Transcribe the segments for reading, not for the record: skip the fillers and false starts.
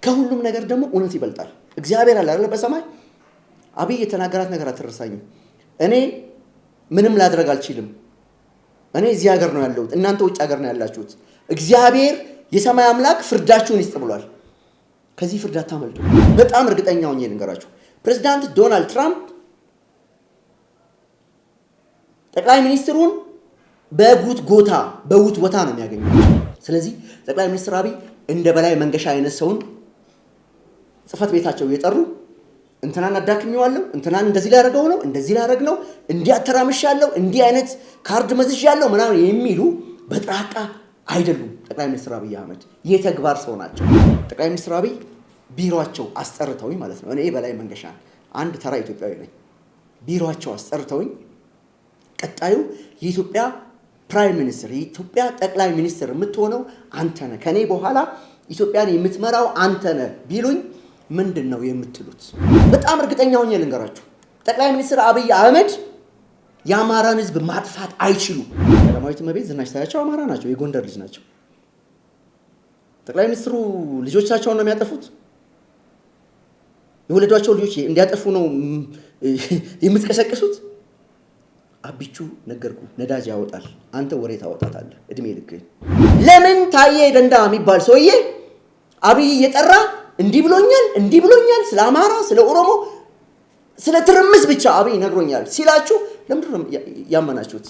ከሁሉም ነገር ደግሞ እውነት ይበልጣል። እግዚአብሔር አለ አይደል በሰማይ አብይ የተናገራት ነገር አትረሳኝም። እኔ ምንም ላድርግ አልችልም። እኔ እዚህ ሀገር ነው ያለሁት፣ እናንተ ውጭ ሀገር ነው ያላችሁት። እግዚአብሔር የሰማይ አምላክ ፍርዳችሁን ይስጥ ብሏል። ከዚህ ፍርድ አታመልጡ። በጣም እርግጠኛ ሆኜ ልንገራችሁ፣ ፕሬዝዳንት ዶናልድ ትራምፕ ጠቅላይ ሚኒስትሩን በጉት ጎታ በውት ወታ ነው የሚያገኙት። ስለዚህ ጠቅላይ ሚኒስትር አብይ እንደ በላይ መንገሻ አይነት ሰውን ጽፈት ቤታቸው እየጠሩ እንትናን አዳክሚዋለሁ፣ እንትናን እንደዚህ ላደርገው ነው፣ እንደዚህ ላደርግ ነው፣ እንዲያተራምሻለሁ፣ እንዲህ አይነት ካርድ መዝዣለሁ ምናምን የሚሉ በጥራቃ አይደሉም። ጠቅላይ ሚኒስትር አብይ አህመድ የተግባር ሰው ናቸው። ጠቅላይ ሚኒስትር አብይ ቢሮአቸው አስጠርተውኝ ማለት ነው። እኔ በላይ መንገሻ አንድ ተራ ኢትዮጵያዊ ነኝ። ቢሮአቸው አስጠርተውኝ ቀጣዩ የኢትዮጵያ ፕራይም ሚኒስትር የኢትዮጵያ ጠቅላይ ሚኒስትር የምትሆነው አንተ ነህ፣ ከኔ በኋላ ኢትዮጵያን የምትመራው አንተ ነህ ቢሉኝ ምንድን ነው የምትሉት? በጣም እርግጠኛ ሆኜ ልንገራችሁ፣ ጠቅላይ ሚኒስትር አብይ አህመድ የአማራን ሕዝብ ማጥፋት አይችሉም። ቀዳማዊት እመቤት ዝናሽ ታያቸው አማራ ናቸው፣ የጎንደር ልጅ ናቸው። ጠቅላይ ሚኒስትሩ ልጆቻቸውን ነው የሚያጠፉት? የወለዷቸው ልጆች እንዲያጠፉ ነው የምትቀሰቅሱት? አቢቹ ነገርኩ፣ ነዳጅ ያወጣል፣ አንተ ወሬ ታወጣታለህ እድሜ ልክ። ለምን ታዬ ደንዳ የሚባል ሰውዬ አብይ እየጠራ እንዲህ ብሎኛል ስለ አማራ ስለ ኦሮሞ ስለ ትርምስ ብቻ አብይ ነግሮኛል ሲላችሁ ለምንድን ነው ያመናችሁት?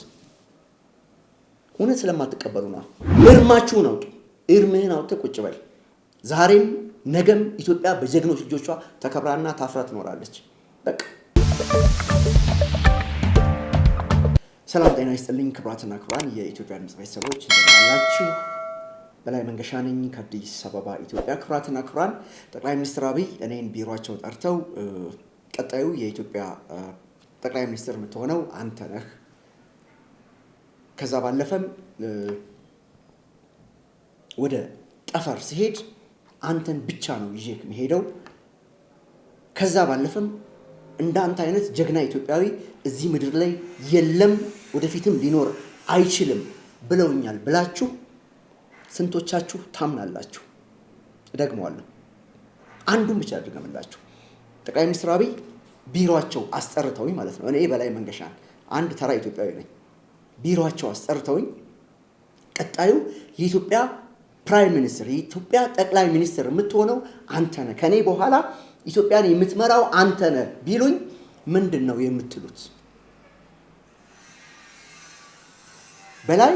እውነት ስለማትቀበሉ ነው። እርማችሁን አውጡ። እርምህን አውጥተህ ቁጭ በል። ዛሬም ነገም ኢትዮጵያ በጀግኖች ልጆቿ ተከብራና ታፍራ ትኖራለች። በቃ ሰላም ጤና ይስጥልኝ። ክብራትና ክብራን የኢትዮጵያ ድምጽ ቤተሰቦች እንደምን አላችሁ? በላይ መንገሻ ነኝ ከአዲስ አበባ ኢትዮጵያ። ክብራትና ክብራን ጠቅላይ ሚኒስትር አብይ እኔን ቢሮአቸው ጠርተው ቀጣዩ የኢትዮጵያ ጠቅላይ ሚኒስትር የምትሆነው አንተ ነህ፣ ከዛ ባለፈም ወደ ጠፈር ሲሄድ አንተን ብቻ ነው ይዤ የምሄደው፣ ከዛ ባለፈም እንዳንተ አይነት ጀግና ኢትዮጵያዊ እዚህ ምድር ላይ የለም ወደፊትም ሊኖር አይችልም ብለውኛል ብላችሁ ስንቶቻችሁ ታምናላችሁ? እደግመዋለሁ፣ አንዱን ብቻ አድርገምላችሁ። ጠቅላይ ሚኒስትር አብይ ቢሮአቸው አስጠርተውኝ ማለት ነው። እኔ በላይ መንገሻ አንድ ተራ ኢትዮጵያዊ ነኝ። ቢሮአቸው አስጠርተውኝ ቀጣዩ የኢትዮጵያ ፕራይም ሚኒስትር የኢትዮጵያ ጠቅላይ ሚኒስትር የምትሆነው አንተ ነህ፣ ከኔ በኋላ ኢትዮጵያን የምትመራው አንተ ነህ ቢሉኝ ምንድን ነው የምትሉት? በላይ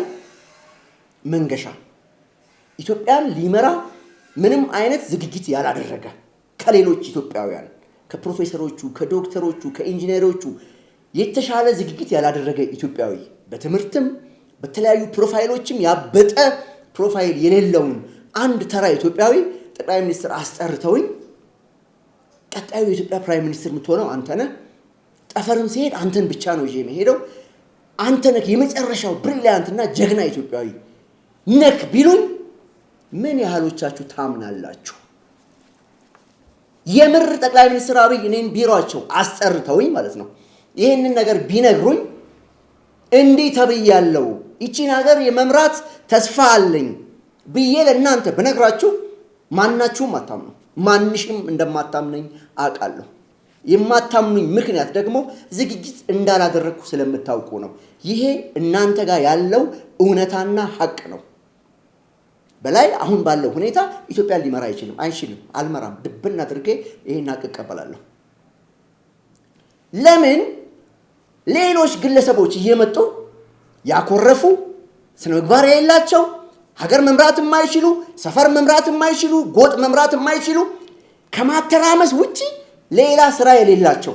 መንገሻ ኢትዮጵያን ሊመራ ምንም አይነት ዝግጅት ያላደረገ ከሌሎች ኢትዮጵያውያን ከፕሮፌሰሮቹ፣ ከዶክተሮቹ፣ ከኢንጂነሮቹ የተሻለ ዝግጅት ያላደረገ ኢትዮጵያዊ በትምህርትም በተለያዩ ፕሮፋይሎችም ያበጠ ፕሮፋይል የሌለውን አንድ ተራ ኢትዮጵያዊ ጠቅላይ ሚኒስትር አስጠርተውኝ ቀጣዩ የኢትዮጵያ ፕራይም ሚኒስትር የምትሆነው አንተ ነህ፣ ጠፈርም ሲሄድ አንተን ብቻ ነው ይዤ የምሄደው፣ አንተ ነህ የመጨረሻው ብሪሊያንት እና ጀግና ኢትዮጵያዊ ነክ ቢሉኝ ምን ያህሎቻችሁ ታምናላችሁ? የምር ጠቅላይ ሚኒስትር አብይ እኔን ቢሮአቸው አስጠርተውኝ ማለት ነው ይሄንን ነገር ቢነግሩኝ እንዲህ ተብያለሁ፣ ይቺን ሀገር የመምራት ተስፋ አለኝ ብዬ ለእናንተ ብነግራችሁ ማናችሁም አታምኑ። ማንሽም እንደማታምነኝ አውቃለሁ። የማታምኑኝ ምክንያት ደግሞ ዝግጅት እንዳላደረግኩ ስለምታውቁ ነው። ይሄ እናንተ ጋር ያለው እውነታና ሀቅ ነው። በላይ አሁን ባለው ሁኔታ ኢትዮጵያን ሊመራ አይችልም። አልመራም። ድብን አድርጌ ይሄን ሀቅ እቀበላለሁ። ለምን ሌሎች ግለሰቦች እየመጡ ያኮረፉ ስነ ምግባር የሌላቸው ሀገር መምራት የማይችሉ ሰፈር መምራት የማይችሉ ጎጥ መምራት የማይችሉ ከማተራመስ ውጪ ሌላ ስራ የሌላቸው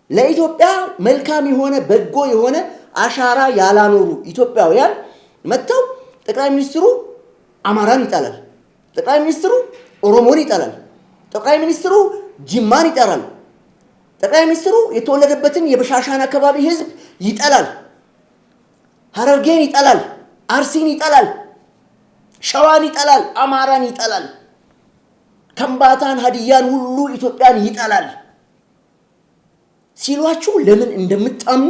ለኢትዮጵያ መልካም የሆነ በጎ የሆነ አሻራ ያላኖሩ ኢትዮጵያውያን መጥተው ጠቅላይ ሚኒስትሩ አማራን ይጣላል፣ ጠቅላይ ሚኒስትሩ ኦሮሞን ይጣላል፣ ጠቅላይ ሚኒስትሩ ጅማን ይጣላል፣ ጠቅላይ ሚኒስትሩ የተወለደበትን የበሻሻን አካባቢ ህዝብ ይጣላል፣ ሐረርጌን ይጣላል፣ አርሲን ይጣላል፣ ሸዋን ይጣላል፣ አማራን ይጣላል፣ ከምባታን፣ ሀዲያን ሁሉ ኢትዮጵያን ይጣላል ሲሏችሁ ለምን እንደምታምኑ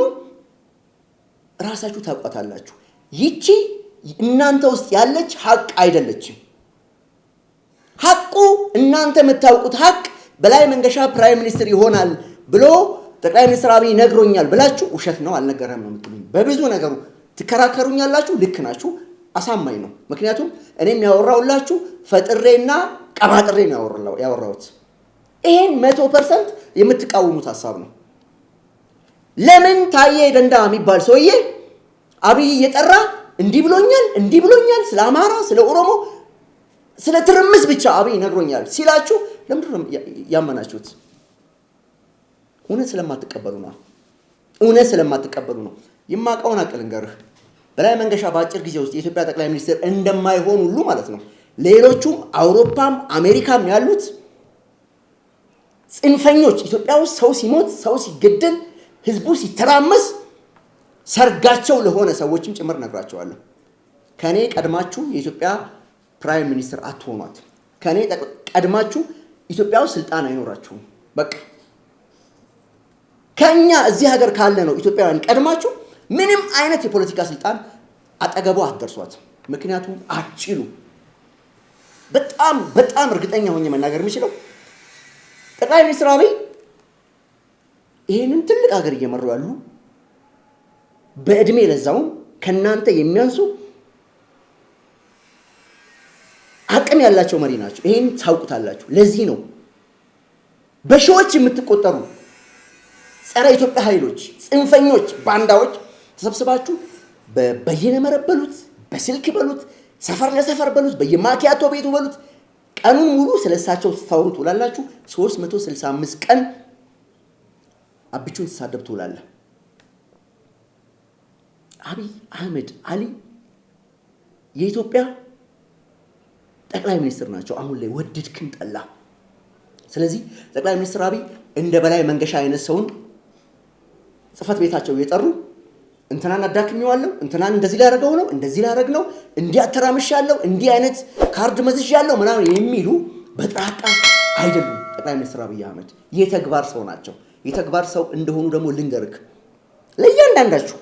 ራሳችሁ ታውቃላችሁ። ይቺ እናንተ ውስጥ ያለች ሀቅ አይደለችም። ሀቁ እናንተ የምታውቁት ሀቅ በላይ መንገሻ ፕራይም ሚኒስትር ይሆናል ብሎ ጠቅላይ ሚኒስትር አብይ ነግሮኛል ብላችሁ ውሸት ነው አልነገረም ነው የምትሉኝ። በብዙ ነገሩ ትከራከሩኛላችሁ። ልክ ናችሁ፣ አሳማኝ ነው። ምክንያቱም እኔም ያወራውላችሁ ፈጥሬና ቀባጥሬ ነው ያወራሁት። ይሄን 100% የምትቃወሙት ሀሳብ ነው። ለምን ታዬ ደንዳ የሚባል ሰውዬ አብይ እየጠራ እንዲህ ብሎኛል ስለ አማራ፣ ስለ ኦሮሞ፣ ስለ ትርምስ ብቻ አብይ ነግሮኛል ሲላችሁ ለምንድን ነው ያመናችሁት? እውነት ስለማትቀበሉ ነው። የማውቀውን አቅል እንገርህ። በላይ መንገሻ በአጭር ጊዜ ውስጥ የኢትዮጵያ ጠቅላይ ሚኒስትር እንደማይሆን ሁሉ ማለት ነው ሌሎቹም አውሮፓም አሜሪካም ያሉት ጽንፈኞች ኢትዮጵያ ውስጥ ሰው ሲሞት፣ ሰው ሲገደል፣ ህዝቡ ሲተራመስ ሰርጋቸው ለሆነ ሰዎችም ጭምር ነግራቸዋለሁ። ከኔ ቀድማችሁ የኢትዮጵያ ፕራይም ሚኒስትር አትሆኗት። ከኔ ቀድማችሁ ኢትዮጵያ ውስጥ ስልጣን አይኖራችሁም። በቃ ከኛ እዚህ ሀገር ካለ ነው ኢትዮጵያውያን ቀድማችሁ ምንም አይነት የፖለቲካ ስልጣን አጠገቡ አትደርሷት። ምክንያቱም አትችሉ። በጣም እርግጠኛ ሆኜ መናገር የምችለው ጠቅላይ ሚኒስትር አብይ ይህንን ትልቅ ሀገር እየመሩ ያሉ በእድሜ ለዛውም ከናንተ የሚያንሱ አቅም ያላቸው መሪ ናቸው። ይሄን ታውቁታላችሁ። ለዚህ ነው በሺዎች የምትቆጠሩ ጸረ ኢትዮጵያ ኃይሎች፣ ጽንፈኞች፣ ባንዳዎች ተሰብስባችሁ በየነ መረብ በሉት፣ በስልክ በሉት፣ ሰፈር ለሰፈር በሉት፣ በየማኪያቶ ቤቱ በሉት ቀኑን ሙሉ ስለሳቸው ስታወሩ ትውላላችሁ። 365 ቀን አብቹን ተሳደብ ትውላለህ። አብይ አህመድ አሊ የኢትዮጵያ ጠቅላይ ሚኒስትር ናቸው አሁን ላይ ወደድክም ጠላ። ስለዚህ ጠቅላይ ሚኒስትር አብይ እንደ በላይ መንገሻ አይነት ሰውን ጽፈት ቤታቸው የጠሩ እንትናን አዳክሚዋለሁ፣ እንትናን እንደዚህ ላደርገው ነው፣ እንደዚህ ላደርግ ነው፣ እንዲህ አተራምሻለሁ፣ እንዲህ አይነት ካርድ መዝዣለሁ ምናምን የሚሉ በጥራቃ አይደሉም። ጠቅላይ ሚኒስትር አብይ አህመድ የተግባር ሰው ናቸው። የተግባር ሰው እንደሆኑ ደግሞ ልንገርክ ለእያንዳንዳችሁ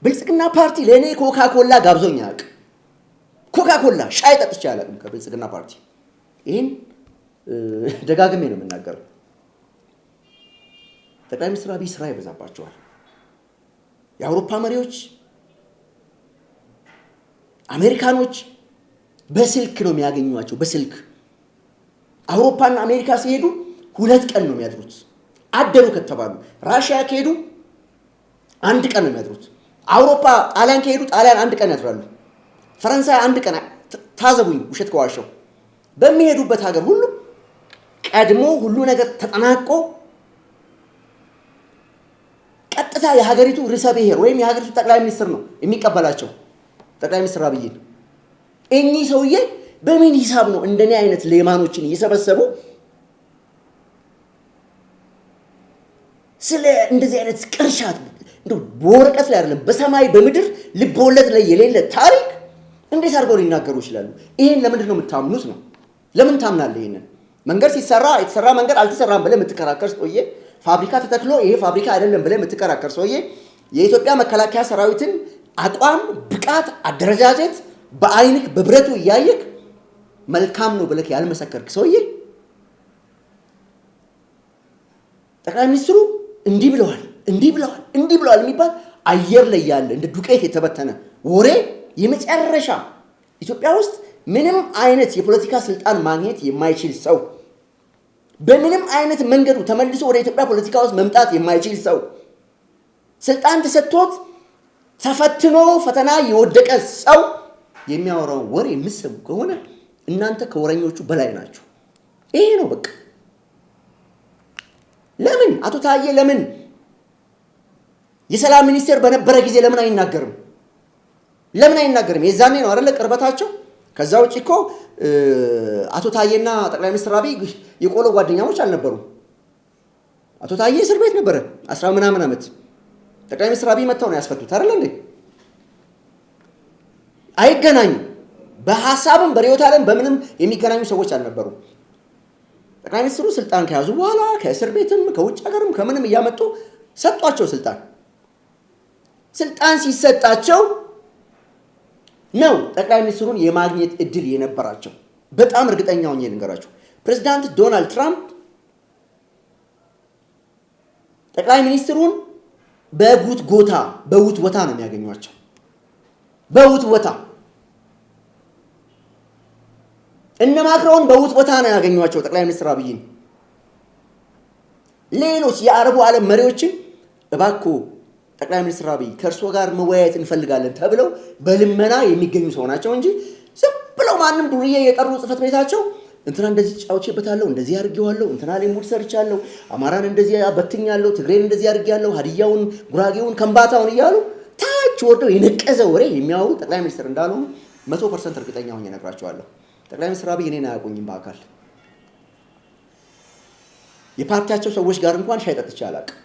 ብልጽግና ፓርቲ ለእኔ ኮካኮላ ጋብዞኝ አያውቅም። ኮካኮላ ሻይ ጠጥቼ አላውቅም ከብልጽግና ፓርቲ። ይህን ደጋግሜ ነው የምናገረው። ጠቅላይ ሚኒስትር አብይ ስራ ይበዛባቸዋል። የአውሮፓ መሪዎች አሜሪካኖች በስልክ ነው የሚያገኟቸው። በስልክ አውሮፓና አሜሪካ ሲሄዱ 2 ቀን ነው የሚያድሩት። አደሩ ከተባሉ ራሽያ ከሄዱ 1 ቀን ነው የሚያድሩት። አውሮፓ ጣሊያን ከሄዱ ጣሊያን 1 ቀን ያድራሉ። ፈረንሳይ 1 ቀን። ታዘቡኝ ውሸት ከዋሸው። በሚሄዱበት ሀገር ሁሉ ቀድሞ ሁሉ ነገር ተጠናቆ ቀጥታ የሀገሪቱ ርዕሰ ብሔር ወይም የሀገሪቱ ጠቅላይ ሚኒስትር ነው የሚቀበላቸው ጠቅላይ ሚኒስትር አብይን። እኚህ ሰውዬ በምን ሂሳብ ነው እንደኔ አይነት ሌማኖችን እየሰበሰቡ ስለ እንደዚህ አይነት ቅርሻት እንደው በወረቀት ላይ አይደለም በሰማይ በምድር ልቦለድ ላይ የሌለ ታሪክ እንዴት አድርገው ሊናገሩ ይችላሉ? ይሄን ለምንድን ነው የምታምኑት ነው? ለምን ታምናለህ? ይሄንን መንገድ ሲሰራ የተሰራ መንገድ አልተሰራም ብለህ የምትከራከር ሰውዬ፣ ፋብሪካ ተተክሎ ይሄ ፋብሪካ አይደለም ብለህ የምትከራከር ሰውዬ፣ የኢትዮጵያ መከላከያ ሰራዊትን አቋም፣ ብቃት፣ አደረጃጀት በአይንክ በብረቱ እያየክ መልካም ነው ብለህ ያልመሰከርክ ሰውዬ ጠቅላይ ሚኒስትሩ እንዲህ ብለዋል የሚባል አየር ላይ ያለ እንደ ዱቄት የተበተነ ወሬ የመጨረሻ ኢትዮጵያ ውስጥ ምንም አይነት የፖለቲካ ስልጣን ማግኘት የማይችል ሰው፣ በምንም አይነት መንገዱ ተመልሶ ወደ ኢትዮጵያ ፖለቲካ ውስጥ መምጣት የማይችል ሰው፣ ስልጣን ተሰጥቶት ተፈትኖ ፈተና የወደቀ ሰው የሚያወራው ወሬ የምትሰሙ ከሆነ እናንተ ከወረኞቹ በላይ ናችሁ። ይሄ ነው በቃ። ለምን አቶ ታዬ ለምን የሰላም ሚኒስቴር በነበረ ጊዜ ለምን አይናገርም? የዛኔ ነው አይደለ ቅርበታቸው። ከዛ ውጪ እኮ አቶ ታዬና ጠቅላይ ሚኒስትር አብይ የቆሎ ጓደኛሞች አልነበሩም። አቶ ታዬ እስር ቤት ነበረ 10 ምናምን ዓመት። ጠቅላይ ሚኒስትር አብይ መጥተው ነው ያስፈቱት አይደል እንዴ? አይገናኙም። በሐሳብም በርዕዮተ ዓለም በምንም የሚገናኙ ሰዎች አልነበሩም። ጠቅላይ ሚኒስትሩ ስልጣን ከያዙ በኋላ ከእስር ቤትም ከውጭ ሀገርም ከምንም እያመጡ ሰጧቸው ስልጣን ሲሰጣቸው ነው ጠቅላይ ሚኒስትሩን የማግኘት እድል የነበራቸው። በጣም እርግጠኛ ሆኜ ልንገራችሁ። ፕሬዝዳንት ዶናልድ ትራምፕ ጠቅላይ ሚኒስትሩን በውት ወታ ነው የሚያገኟቸው። በውት ወታ እነ ማክሮን በውት ወታ ነው ያገኟቸው ጠቅላይ ሚኒስትር አብይን። ሌሎች የአረቡ ዓለም መሪዎችን እባክዎ ጠቅላይ ሚኒስትር አብይ ከእርሶ ጋር መወያየት እንፈልጋለን ተብለው በልመና የሚገኙ ሰው ናቸው እንጂ ዝም ብለው ማንም ዱርዬ የጠሩ ጽህፈት ቤታቸው እንትና እንደዚህ ጫውቼበታለሁ፣ እንደዚህ አድርጌዋለሁ፣ እንትና ላይ ሙድ ሰርቻለሁ፣ አማራን እንደዚህ በትኛለሁ፣ ትግሬን እንደዚህ አድርጌያለሁ፣ ሀዲያውን፣ ጉራጌውን፣ ከምባታውን እያሉ ታች ወርደው የነቀዘ ወሬ የሚያወሩ ጠቅላይ ሚኒስትር እንዳልሆኑ 100% እርግጠኛ ሆኜ እነግራቸዋለሁ። ጠቅላይ ሚኒስትር አብይ እኔን አያውቁኝም በአካል። የፓርቲያቸው ሰዎች ጋር እንኳን ሻይ ጠጥቼ አላውቅም።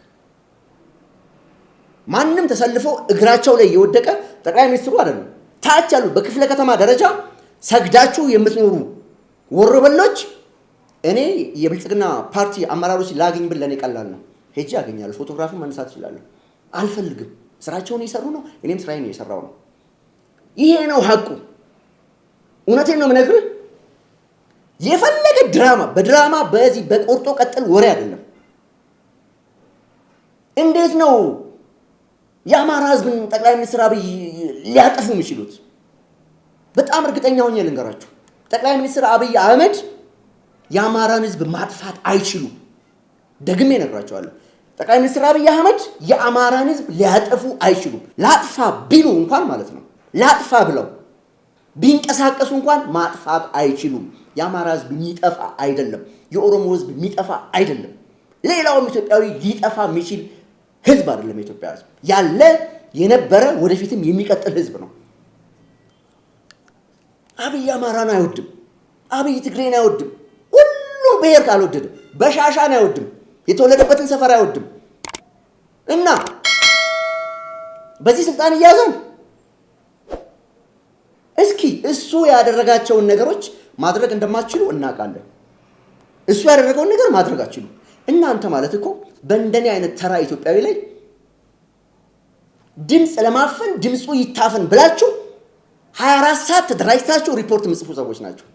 ማንም ተሰልፎ እግራቸው ላይ የወደቀ ጠቅላይ ሚኒስትሩ አይደሉም። ታች ያሉ በክፍለ ከተማ ደረጃ ሰግዳችሁ የምትኖሩ ወሮበሎች እኔ የብልጽግና ፓርቲ አመራሮች ላግኝ ብል ለኔ ቀላል ነው። ሄጄ አገኛለሁ፣ ፎቶግራፍን ማንሳት እችላለሁ። አልፈልግም። ስራቸውን እየሰሩ ነው፣ እኔም ስራዬን እየሰራው ነው። ይሄ ነው ሀቁ። እውነቴን ነው የምነግርህ። የፈለገ በድራማ በዚህ በቆርጦ ቀጥል ወሬ አይደለም። እንዴት ነው የአማራ ህዝብን ጠቅላይ ሚኒስትር አብይ ሊያጠፉ የሚችሉት? በጣም እርግጠኛ ሆኜ ልንገራችሁ፣ ጠቅላይ ሚኒስትር አብይ አህመድ የአማራን ህዝብ ማጥፋት አይችሉም። ደግሜ እነግራቸዋለሁ። ጠቅላይ ሚኒስትር አብይ አህመድ የአማራን ህዝብ ሊያጠፉ አይችሉም። ላጥፋ ቢሉ እንኳን ማለት ነው፣ ላጥፋ ብለው ቢንቀሳቀሱ እንኳን ማጥፋት አይችሉም። የአማራ ህዝብ የሚጠፋ አይደለም፣ የኦሮሞ ህዝብ የሚጠፋ አይደለም፣ ሌላውም ኢትዮጵያዊ ሊጠፋ የሚችል ህዝብ አይደለም። የኢትዮጵያ ህዝብ ያለ የነበረ ወደፊትም የሚቀጥል ህዝብ ነው። አብይ አማራን አይወድም፣ አብይ ትግሬን አይወድም፣ ሁሉም ብሔር ካልወደደ በሻሻን አይወድም፣ የተወለደበትን ሰፈር አይወድም። እና በዚህ ስልጣን እያዘን እስኪ እሱ ያደረጋቸውን ነገሮች ማድረግ እንደማትችሉ እናውቃለን። እሱ ያደረገውን ነገር ማድረግ አትችሉ። እናንተ ማለት እኮ በእንደኔ አይነት ተራ ኢትዮጵያዊ ላይ ድምፅ ለማፈን ድምፁ ይታፈን ብላችሁ 24 ሰዓት ተደራጅታችሁ ሪፖርት የምጽፉ ሰዎች ናቸው።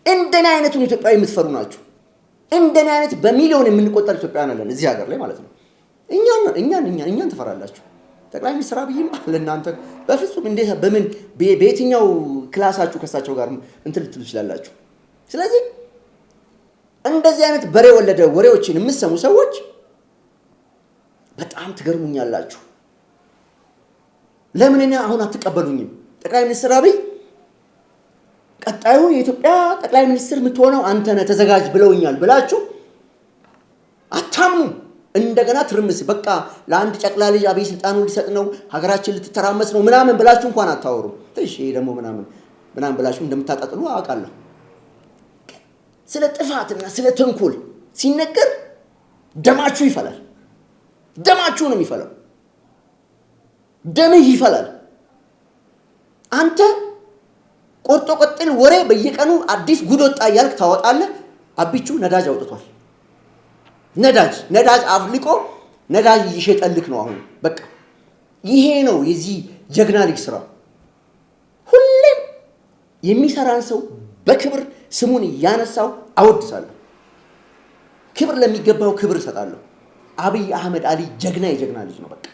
እንደኔ አይነቱን ኢትዮጵያዊ የምትፈሩ ናቸው። እንደኔ አይነት በሚሊዮን የምንቆጠር ኢትዮጵያውያን አለን እዚህ ሀገር ላይ ማለት ነው። እኛን ትፈራላችሁ። ጠቅላይ ሚኒስትር አብይም ለእናንተ በፍጹም እንዴት በምን በየትኛው ክላሳችሁ ከሳቸው ጋር እንትን ልትሉ ትችላላችሁ? ስለዚህ እንደዚህ አይነት በሬ ወለደ ወሬዎችን የምትሰሙ ሰዎች በጣም ትገርሙኛላችሁ። ለምን እኔ አሁን አትቀበሉኝም? ጠቅላይ ሚኒስትር አብይ ቀጣዩ የኢትዮጵያ ጠቅላይ ሚኒስትር የምትሆነው አንተ ነህ ተዘጋጅ ብለውኛል ብላችሁ አታምኑ። እንደገና ትርምስ በቃ ለአንድ ጨቅላ ልጅ አብይ ስልጣኑን ሊሰጥ ነው፣ ሀገራችን ልትተራመስ ነው ምናምን ብላችሁ እንኳን አታወሩ። እሺ ደግሞ ምናምን ብላችሁ እንደምታጣጥሉ አውቃለሁ። ስለ ጥፋትና ስለ ተንኮል ሲነገር ደማችሁ ይፈላል። ደማችሁ ነው የሚፈላው። ደምህ ይፈላል። አንተ ቆርጦ ቀጥል ወሬ በየቀኑ አዲስ ጉድ ወጣ እያልክ ታወጣለህ። አብቹ ነዳጅ አውጥቷል። ነዳጅ አፍልቆ ነዳጅ እየሸጠልክ ነው አሁን። በቃ ይሄ ነው የዚህ ጀግና ልጅ ስራ። ሁሌም የሚሰራን ሰው በክብር ስሙን እያነሳው አወድሳለሁ። ክብር ለሚገባው ክብር እሰጣለሁ። አብይ አህመድ አሊ የጀግና ልጅ ነው። በቃ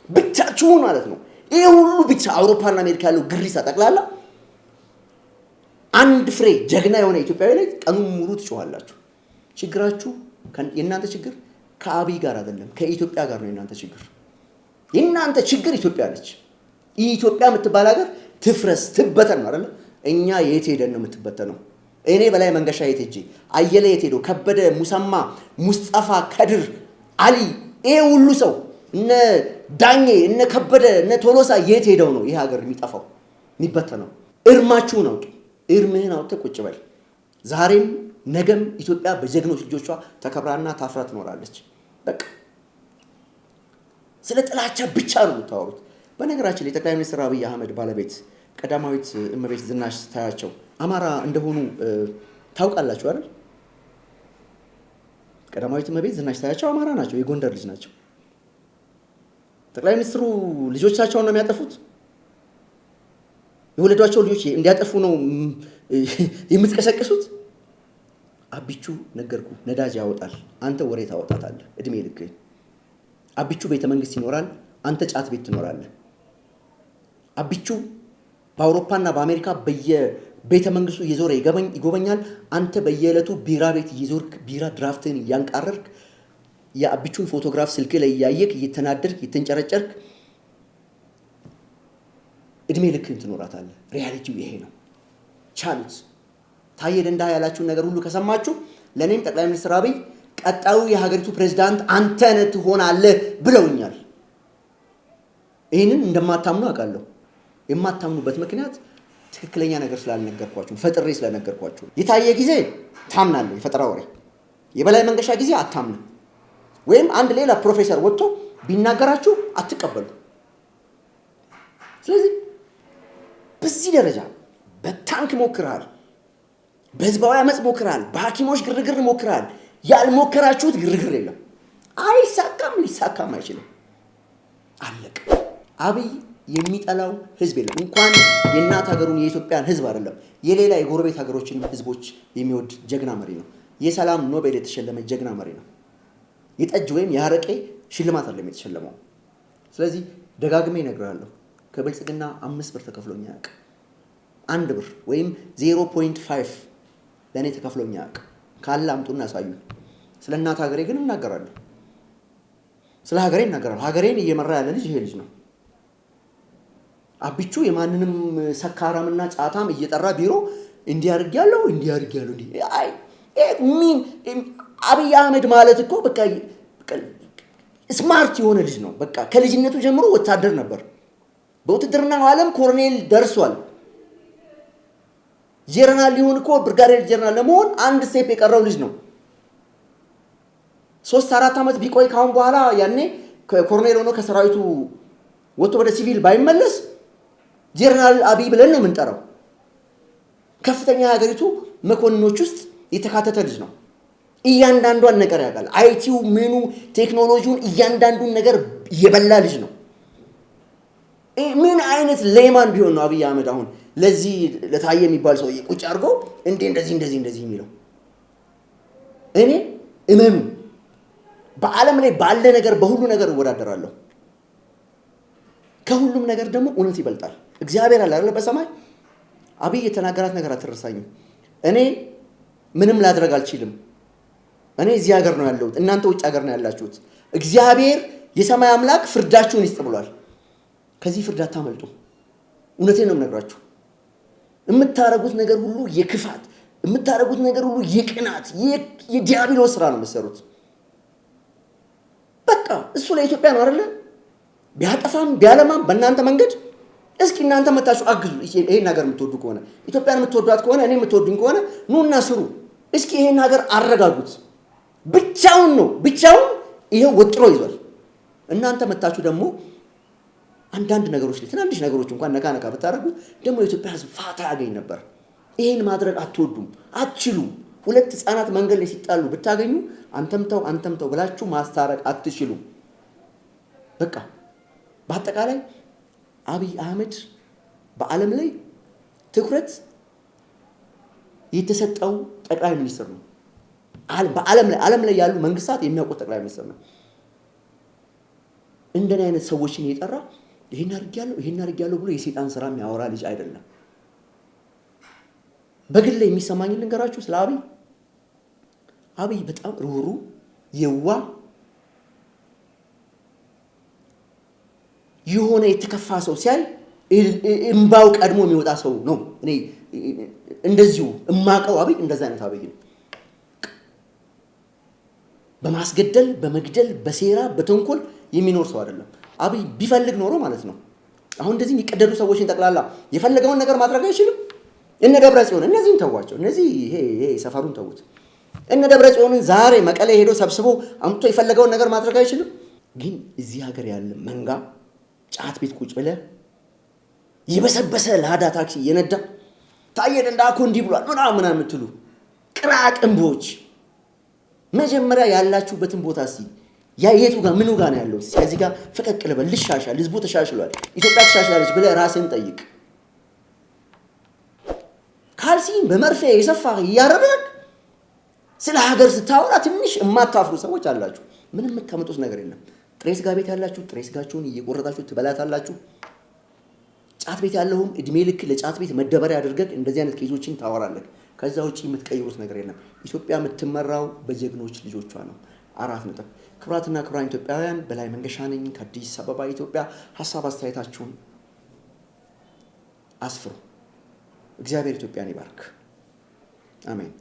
ብቻችሁን ማለት ነው። ይሄ ሁሉ ብቻ አውሮፓና አሜሪካ ያለው ግሪሳ ጠቅላላ አንድ ፍሬ ጀግና የሆነ ኢትዮጵያዊ ላይ ቀኑን ሙሉ ትጮሃላችሁ። ችግራችሁ የእናንተ ችግር ከአብይ ጋር አይደለም፣ ከኢትዮጵያ ጋር ነው የእናንተ ችግር። የእናንተ ችግር ኢትዮጵያ ነች። ኢትዮጵያ የምትባል ሀገር ትፍረስ ትበተን ነው አይደል? እኛ የት ሄደን ነው የምትበተነው? እኔ በላይ መንገሻ የት ሄጄ፣ አየለ የት ሄዶ፣ ከበደ፣ ሙሰማ፣ ሙስጠፋ፣ ከድር፣ አሊ፣ ይሄ ሁሉ ሰው እነ ዳኜ፣ እነ ከበደ፣ እነ ቶሎሳ የት ሄደው ነው ይሄ ሀገር የሚጠፋው የሚበተነው? እርማችሁን አውጡ። እርምህን አውጥተህ ቁጭ በል። ዛሬም ነገም ኢትዮጵያ በጀግኖች ልጆቿ ተከብራና ታፍራ ትኖራለች። በቃ ስለ ጥላቻ ብቻ ነው የምታወሩት። በነገራችን ላይ ጠቅላይ ሚኒስትር አብይ አህመድ ባለቤት ቀዳማዊት እመቤት ዝናሽ ታያቸው አማራ እንደሆኑ ታውቃላችሁ አይደል? ቀዳማዊት እመቤት ዝናሽ ታያቸው አማራ ናቸው፣ የጎንደር ልጅ ናቸው። ጠቅላይ ሚኒስትሩ ልጆቻቸውን ነው የሚያጠፉት። የወለዷቸው ልጆች እንዲያጠፉ ነው የምትቀሰቅሱት? አቢቹ ነገርኩ ነዳጅ ያወጣል፣ አንተ ወሬ ታወጣታለህ እድሜ ልክ። አቢቹ ቤተ መንግስት ይኖራል፣ አንተ ጫት ቤት ትኖራለህ። አቢቹ በአውሮፓና በአሜሪካ በየቤተ መንግስቱ እየዞረ ይጎበኛል፣ አንተ በየዕለቱ ቢራ ቤት እየዞርክ ቢራ ድራፍትን እያንቃረርክ የአቢቹን ፎቶግራፍ ስልክ ላይ እያየክ እየተናደርክ እየተንጨረጨርክ እድሜ ልክህን ትኖራታለህ። ሪያሊቲው ይሄ ነው። ቻሉት። ታዬ ደንዳ ያላችሁን ነገር ሁሉ ከሰማችሁ ለኔም ጠቅላይ ሚኒስትር አብይ ቀጣዩ የሀገሪቱ ፕሬዝዳንት አንተ ነህ ትሆናለህ ብለውኛል። ይሄንን እንደማታምኑ አውቃለሁ። የማታምኑበት ምክንያት ትክክለኛ ነገር ስላልነገርኳችሁ፣ ፈጥሬ ስለነገርኳችሁ። የታየ ጊዜ ታምናለህ፣ የፈጠራ ወሬ። የበላይ መንገሻ ጊዜ አታምንም። ወይም አንድ ሌላ ፕሮፌሰር ወጥቶ ቢናገራችሁ አትቀበሉ። ስለዚህ በዚህ ደረጃ በታንክ ሞክራል፣ በህዝባዊ አመጽ ሞክራል፣ በሐኪሞች ግርግር ሞክራል። ያልሞከራችሁት ግርግር የለም። አይሳካም፣ ሊሳካም አይችልም። አለቀ። አብይ የሚጠላው ህዝብ የለም። እንኳን የእናት ሀገሩን የኢትዮጵያን ህዝብ አይደለም የሌላ የጎረቤት ሀገሮችን ህዝቦች የሚወድ ጀግና መሪ ነው። የሰላም ኖቤል የተሸለመ ጀግና መሪ ነው። የጠጅ ወይም የአረቄ ሽልማት አይደለም የተሸለመው። ስለዚህ ደጋግሜ እነግራለሁ፣ ከብልጽግና 5 ብር ተከፍሎኛ አያውቅም። 1 ብር ወይም 0.5 ለእኔ ተከፍሎኛ አያውቅም። ካለ አምጡና ያሳዩ። ስለ እናት ሀገሬ ግን እናገራለሁ። ስለ ሀገሬ እናገራለሁ። ሀገሬን እየመራ ያለ ልጅ ይሄ ልጅ ነው። አቢቹ የማንንም ሰካራምና ጫታም እየጠራ ቢሮ እንዲያርጋለሁ አብይ አህመድ ማለት እኮ በቃ ስማርት የሆነ ልጅ ነው። በቃ ከልጅነቱ ጀምሮ ወታደር ነበር። በውትድርናው ዓለም ኮሎኔል ደርሷል። ጀነራል ሊሆን እኮ ብርጋዴር ጀነራል ለመሆን 1 ስቴፕ የቀረው ልጅ ነው። 3-4 ዓመት ቢቆይ ካሁን በኋላ ያኔ ኮሎኔል ሆኖ ከሰራዊቱ ወጥቶ ወደ ሲቪል ባይመለስ ጀነራል አብይ ብለን ነው የምንጠራው። ከፍተኛ ሀገሪቱ መኮንኖች ውስጥ የተካተተ ልጅ ነው። እያንዳንዷን ነገር ያውቃል። አይቲው ምኑ ቴክኖሎጂውን እያንዳንዱን ነገር የበላ ልጅ ነው። ምን አይነት ሌማን ቢሆን ነው አብይ አህመድ አሁን ለዚህ ለታየ የሚባል ሰው ቁጭ አድርጎ እንደዚህ የሚለው? እኔ እመኑ በዓለም ላይ ባለ ነገር በሁሉ ነገር እወዳደራለሁ። ከሁሉም ነገር ደግሞ እውነት ይበልጣል። እግዚአብሔር አለ አይደል በሰማይ። አብይ የተናገራት ነገር አትረሳኝም። እኔ ምንም ላድረግ አልችልም። እኔ እዚህ ሀገር ነው ያለሁት፣ እናንተ ውጭ ሀገር ነው ያላችሁት። እግዚአብሔር የሰማይ አምላክ ፍርዳችሁን ይስጥ ብሏል። ከዚህ ፍርድ አታመልጡ። እውነቴን ነው የምነግራችሁ። የምታረጉት ነገር ሁሉ የክፋት፣ የምታረጉት ነገር ሁሉ የቅናት፣ የዲያብሎስ ስራ ነው የምትሰሩት። በቃ እሱ ለኢትዮጵያ ነው አይደለ? ቢያጠፋም ቢያለማም በእናንተ መንገድ እስኪ እናንተ መታችሁ አግዙ። ይሄን ነገር የምትወዱ ከሆነ ኢትዮጵያን የምትወዷት ከሆነ እኔ የምትወዱኝ ከሆነ ኑና ስሩ። እስኪ ይሄን ነገር አረጋጉት። ብቻውን ነው ብቻውን ይሄው ወጥሮ ይዟል። እናንተ መታችሁ ደግሞ አንዳንድ ነገሮች ላይ ትናንሽ ነገሮች እንኳን ነካ ብታደርጉ ደግሞ የኢትዮጵያ ሕዝብ ፋታ ያገኝ ነበር። ይሄን ማድረግ አትወዱም፣ አትችሉም። 2 ህፃናት መንገድ ላይ ሲጣሉ ብታገኙ አንተምተው ብላችሁ ማስታረቅ አትችሉም። በቃ በአጠቃላይ አብይ አህመድ በዓለም ላይ ትኩረት የተሰጠው ጠቅላይ ሚኒስትር ነው። ዓለም ላይ ያሉ መንግስታት የሚያውቁት ጠቅላይ ሚኒስትር ነው። እንደኔ አይነት ሰዎችን የጠራ ይሄን አድርጊያለሁ ብሎ የሰይጣን ስራ የሚያወራ ልጅ አይደለም። በግል የሚሰማኝ ልንገራችሁ ስለ አብይ በጣም ሩሩ የዋ የሆነ የተከፋ ሰው ሲያይ እንባው ቀድሞ የሚወጣ ሰው ነው። እኔ እንደዚሁ እማቀው አብይ እንደዛ አይነት አብይ ነው። በማስገደል በመግደል በሴራ በተንኮል የሚኖር ሰው አይደለም። አብይ ቢፈልግ ኖሮ ማለት ነው አሁን እንደዚህ የሚቀደዱ ሰዎችን ጠቅላላ የፈለገውን ነገር ማድረግ አይችልም። እነ ደብረጽዮን እነዚህን ተዋቸው። እነዚህ ይሄ ሰፈሩን ተውት። እነ ደብረጽዮንን ዛሬ መቀሌ ሄዶ ሰብስቦ አምጥቶ የፈለገውን ነገር ማድረግ አይችልም። ግን እዚህ ሀገር ያለ መንጋ ጫት ቤት ቁጭ ብለ የበሰበሰ ላዳ ታክሲ የነዳ ታየ ደንዳ እኮ እንዲህ ብሏል ምናምን የምትሉ ቅራቅንቦች መጀመሪያ ያላችሁበትን ቦታ እስኪ የቱ ጋር ምኑ ጋር ነው ያለው? እዚህ ጋር ፈቀቅ ልበል፣ ልሻሻል፣ ህዝቡ ተሻሽሏል፣ ኢትዮጵያ ተሻሽላለች ብለህ ራስህን ጠይቅ። ካልሲን በመርፌ የሰፋ ያረረክ ስለ ሀገር ስታወራ ትንሽ የማታፍሩ ሰዎች አላችሁ። ምንም የምታመጡት ነገር የለም። ጥሬ ስጋ ቤት ያላችሁ ጥሬ ስጋችሁን እየቆረጣችሁ ትበላታላችሁ። ጫት ቤት ያለውም እድሜ ልክ ለጫት ቤት መደበሪያ አድርገህ እንደዚህ አይነት ኬዞችን ታወራለህ። ከዛ ውጪ የምትቀይሩት ነገር የለም። ኢትዮጵያ የምትመራው በጀግኖች ልጆቿ ነው። 4 ነጥብ። ክቡራትና ክቡራን ኢትዮጵያውያን፣ በላይ መንገሻ ነኝ ከአዲስ አበባ ኢትዮጵያ። ሐሳብ አስተያየታችሁን አስፍሩ። እግዚአብሔር ኢትዮጵያን ይባርክ። አሜን።